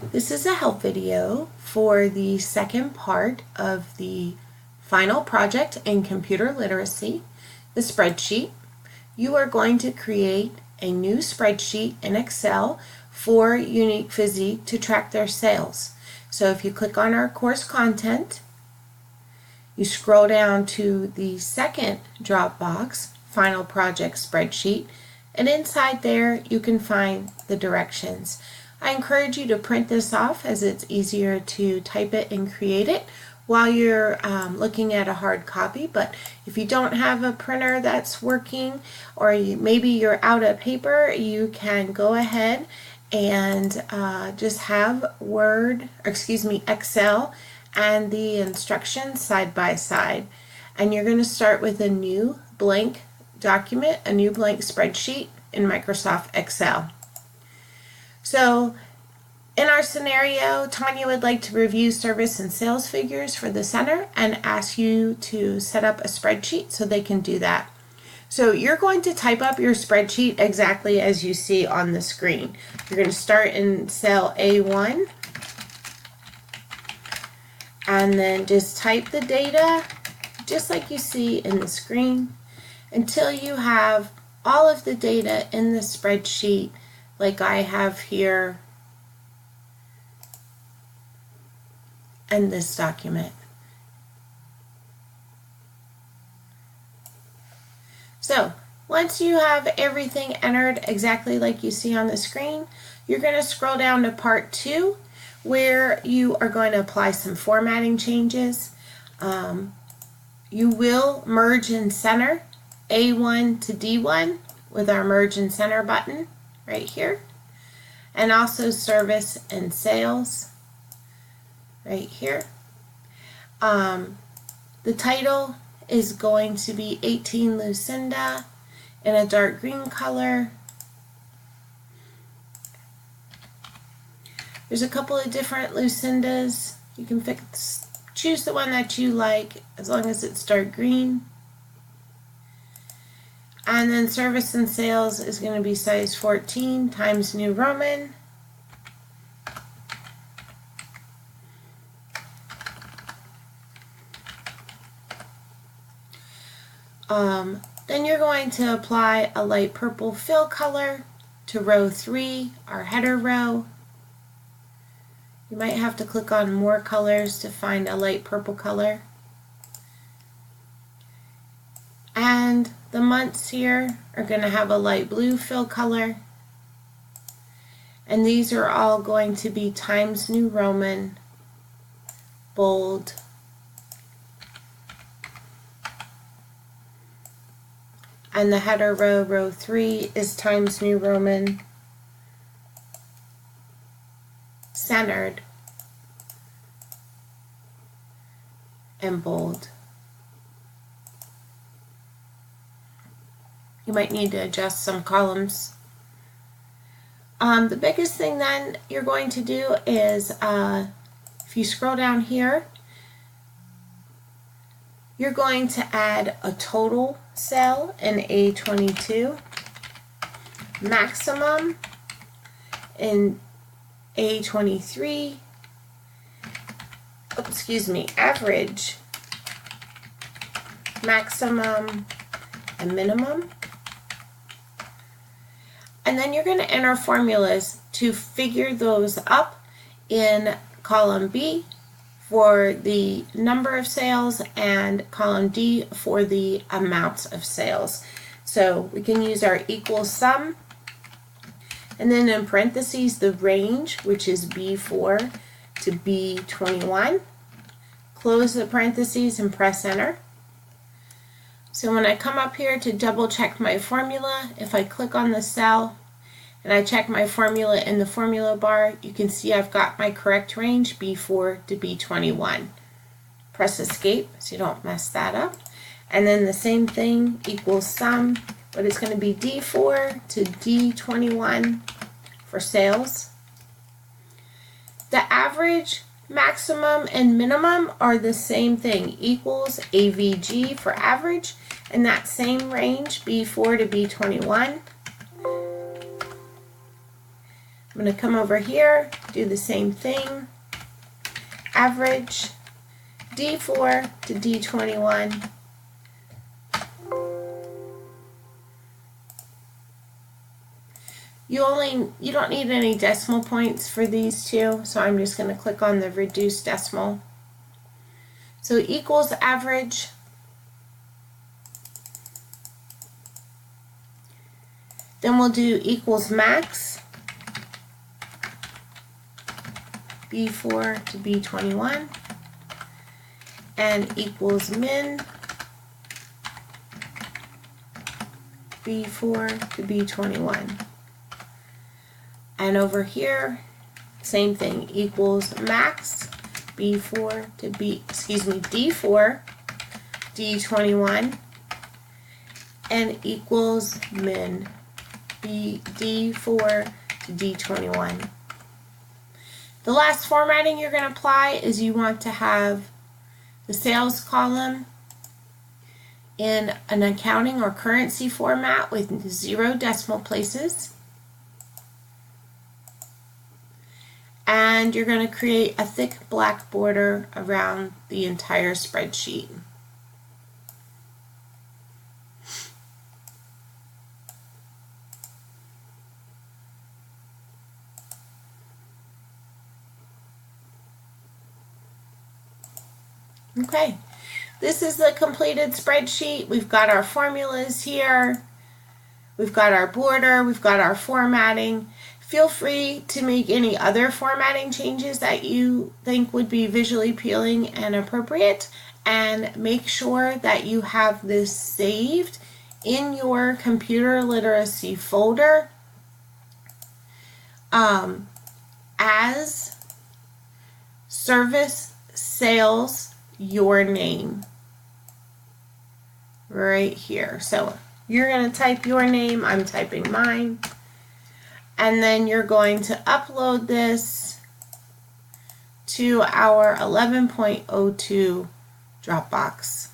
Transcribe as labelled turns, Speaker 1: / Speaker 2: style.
Speaker 1: This is a help video for the second part of the final project in computer literacy, the spreadsheet. You are going to create a new spreadsheet in Excel for Unique Physique to track their sales. So if you click on our course content, you scroll down to the second drop box, final project spreadsheet, and inside there you can find the directions. I encourage you to print this off as it's easier to type it and create it while you're looking at a hard copy. But if you don't have a printer that's working, or maybe you're out of paper, you can go ahead and just have Excel and the instructions side by side. And you're going to start with a new blank document, a new blank spreadsheet in Microsoft Excel. So in our scenario, Tanya would like to review service and sales figures for the center and ask you to set up a spreadsheet so they can do that. So you're going to type up your spreadsheet exactly as you see on the screen. You're going to start in cell A1 and then just type the data just like you see in the screen until you have all of the data in the spreadsheet like I have here in this document. So once you have everything entered exactly like you see on the screen, you're going to scroll down to part 2 where you are going to apply some formatting changes. You will merge and center A1 to D1 with our merge and center button right here, and also service and sales right here. The title is going to be 18 Lucinda in a dark green color. There's a couple of different Lucindas. You can choose the one that you like as long as it's dark green. And then service and sales is going to be size 14 Times New Roman. Then you're going to apply a light purple fill color to row 3, our header row. You might have to click on more colors to find a light purple color. And the months here are going to have a light blue fill color. And these are all going to be Times New Roman, bold, and the header row, row 3, is Times New Roman, centered, and bold. You might need to adjust some columns. The biggest thing then you're going to do is, if you scroll down here, you're going to add a total cell in A22, maximum in A23, average, maximum, and minimum. And then you're going to enter formulas to figure those up in column B for the number of sales and column D for the amounts of sales. So we can use our equal sum, and then in parentheses the range, which is B4 to B21. Close the parentheses and press enter. So when I come up here to double check my formula, if I click on the cell and I check my formula in the formula bar, you can see I've got my correct range, B4 to B21. Press escape so you don't mess that up. And then the same thing, equals sum, but it's going to be D4 to D21 for sales. The average, maximum, and minimum are the same thing, equals AVG for average, and that same range, B4 to B21. I'm going to come over here, do the same thing. Average D4 to D21. You don't need any decimal points for these two, so I'm just going to click on the reduce decimal. So equals average. Then we'll do equals max. B4 to B21. And equals min. B4 to B21. And over here, same thing, equals max D4 D21 and equals min D4 to D21. The last formatting you're going to apply is you want to have the sales column in an accounting or currency format with 0 decimal places. And you're going to create a thick black border around the entire spreadsheet. Okay, this is the completed spreadsheet. We've got our formulas here. We've got our border. We've got our formatting. Feel free to make any other formatting changes that you think would be visually appealing and appropriate, and make sure that you have this saved in your computer literacy folder as service sales your name right here. So you're going to type your name, I'm typing mine. And then you're going to upload this to our 11.02 Dropbox.